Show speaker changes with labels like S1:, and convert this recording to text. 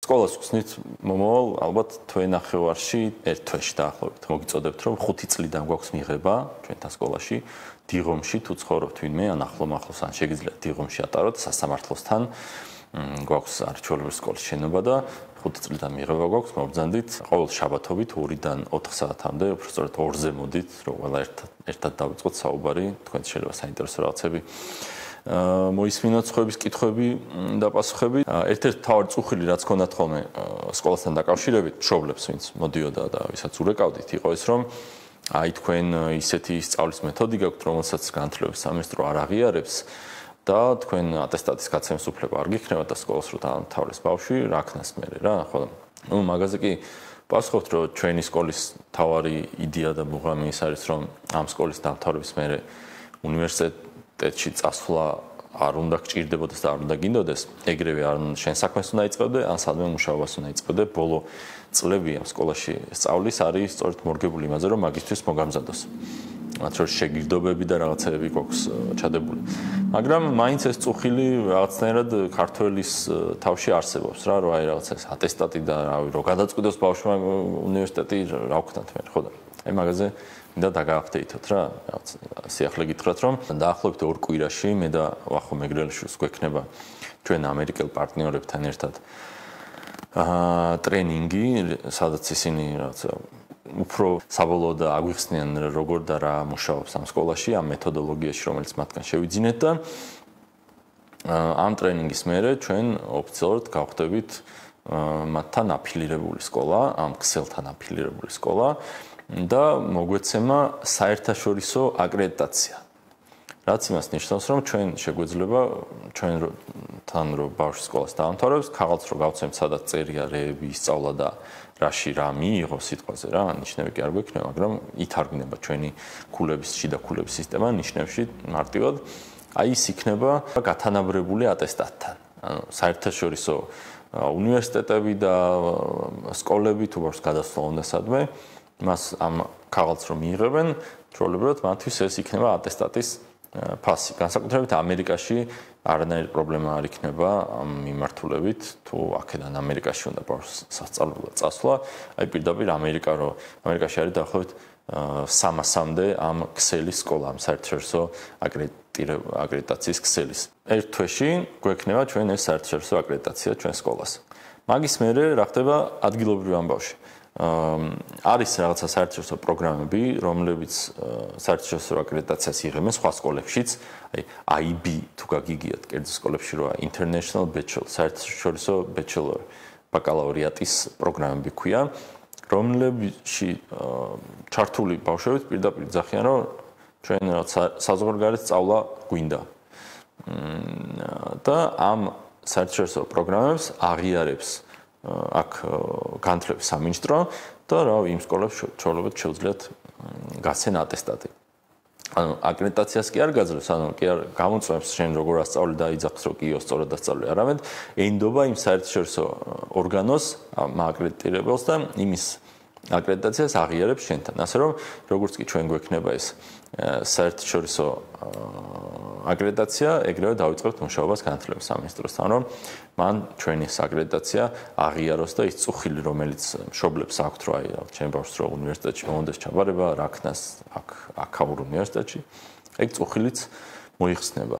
S1: სკოლას ვხსნით მომავალ ალბათ თქვენ ნახევარში ერთ თვეში დაახლოებით მოგიწოდებთ რომ 5 წლიდან გვაქვს მიღება ჩვენთან სკოლაში დიღომში თუ ცხოვრობთ ვინმე ან ახლომახლოს ან შეგიძლიათ დიღომში ატაროთ სასამართლოსთან გვაქვს არჩეულების სკოლის შენობა და 5 წლიდან მიღება გვაქვს მობრძანდით ყოველ შაბათობით 2-დან 4 საათამდე უბრალოდ 2-ზე მოდით რომ ყველა ერთად დავიწყოთ საუბარი თქვენ შეიძლება საინტერესო რაღაცები მოისმინოთ სხვების კითხვები და პასუხები. ერთ-ერთი თავი წუხილი რაც ქონდათ ხოლმე სკოლასთან დაკავშირებით, მშობლებს ვინც მოდიოდა და ვისაც ურეკავდით, იყო ეს რომ აი თქვენ ისეთი სწავლის მეთოდი გაქვთ, რომელსაც განათლების სამინისტრო არ აღიარებს და თქვენ ატესტატის გაცემის უფლება არ გიქნებათ და სკოლას რო დაამთავრეს ბავშვი, რა ქნას მერე რა, ხო? ნუ მაგაზე კი პასუხობთ, რომ ჩვენი სკოლის თავარი იდეა და მუღამი ის არის, რომ ამ სკოლის დამთავრების მერე უნივერსიტეტში წასვლა არ უნდა გჭირდებოდეს და არ უნდა გინდოდეს, ეგრევე არ შენ საქმეს უნდა იწყებდე, ან სადმე მუშაობას უნდა იწყებდე, ბოლო წლები ამ სკოლაში სწავლის არის სწორედ მორგებული იმაზე, რომ მაგისთვის მოგამზადოს. მათ შორის შეგირდობები და რაღაცები გვაქვს ჩადებული. მაგრამ მაინც ეს წუხილი რაღაცნაირად ქართველის თავში არსებობს რა, რომ აი რაღაცა ატესტატი და რავი, რომ გადაწყვიტოს ბავშვმა უნივერსიტეტი რა ვქნათ მე, ხო და აი მაგაზე მინდა დაგააპდეითოთ რა, რაღაც სიახლე გითხრათ რომ დაახლოებით 2 კვირაში მე და ვახო მეგრელიშვილს გვექნება ჩვენ ამერიკელ პარტნიორებთან ერთად ტრენინგი, სადაც ისინი რაღაცა უფრო საბოლოოდ აგვიხსნიან როგორ და რა მუშაობს ამ სკოლაში, ამ მეთოდოლოგიაში, რომელიც მათგან შევიძინეთ და ამ ტრენინგის მერე ჩვენ ოფიციალურად გავხდებით მათთან აფილირებული სკოლა, ამ ქსელთან აფილირებული სკოლა და მოგვეცემა საერთაშორისო აკრედიტაცია. რაც იმას ნიშნავს, რომ ჩვენ შეგვეძლება ჩვენთან რო ბავშვი სკოლას დაამთავრებს, ქაღალდს რო გავცემთ, სადაც წერია რეები, ისწავლა და რაში რა მიიღო სიტყვაზე რა, ნიშნები კი არ გვექნება, მაგრამ ითარგმნება ჩვენი ქულების შიდა ქულების სისტემა ნიშნებში მარტივად. აი ის იქნება გათანაბრებული ატესტატთან. ანუ საერთაშორისო უნივერსიტეტები და სკოლები თუ ბავშვს გადასვლა უნდა სადმე, მას ამ ქაღალდს რომ მიიღებენ, ჩვეულებრივად მათთვის ეს იქნება ატესტატის ფასი. განსაკუთრებით ამერიკაში არანაირი პრობლემა არ იქნება ამ მიმართულებით, თუ აქედან ამერიკაში უნდა ბავშვს სასწავლებლად წასვლა, აი პირდაპირ ამერიკაში არის დაახლოებით 300-მდე ამ ქსელის სკოლა, ამ საერთაშორისო აკრედიტაციის ქსელის. ერთ თვეში გვექნება ჩვენ ეს საერთაშორისო აკრედიტაცია ჩვენ სკოლას. მაგის მერე რა ხდება ადგილობრივ ამბავში. არის რაღაცა საერთაშორისო პროგრამები, რომლებიც საერთაშორისო აკრედიტაციას იღებენ სხვა სკოლებშიც, აი IB თუ გაგიგიათ კერძო სკოლებში როა International Bachelor, საერთაშორისო Bachelor ბაკალავრიატის პროგრამები ქვია, რომლებში ჩართული ბავშვები პირდაპირ ძახიან, რომ ჩვენ რაღაცა საზღვარგარეთ სწავლა გვინდა. და ამ საერთაშორისო პროგრამებს აღიარებს აქ განათლების სამინისტრო და რა იმ სკოლებს ჩვეულებრივად შეუძლიათ გაცენ ატესტატი. ანუ აკრედიტაციას კი არ გაძლევს, ანუ კი არ გამოწვევს შენ როგორ ასწავლე და იძახს რომ კიო სწორად ასწავლე, არამედ ენდობა იმ საერთაშორისო ორგანოს აკრედიტირებელს და იმის აკრედიტაციას აღიარებს შენთან. ასე რომ როგორც კი ჩვენ გვექნება ეს საერთაშორისო აკრედიტაცია, ეგრევე დავიწყებთ მუშაობას განათლების სამინისტროსთან, რომ მან ჩვენი აკრედიტაცია აღიაროს და ის წუხილი, რომელიც მშობლებს აქვთ, რომ აი ჩემ ბავშვს რო უნივერსიტეტში მომდის ჩაბარება, რა ქნას აქ აკაურ უნივერსიტეტში, ეგ წუხილიც მოიხსნება.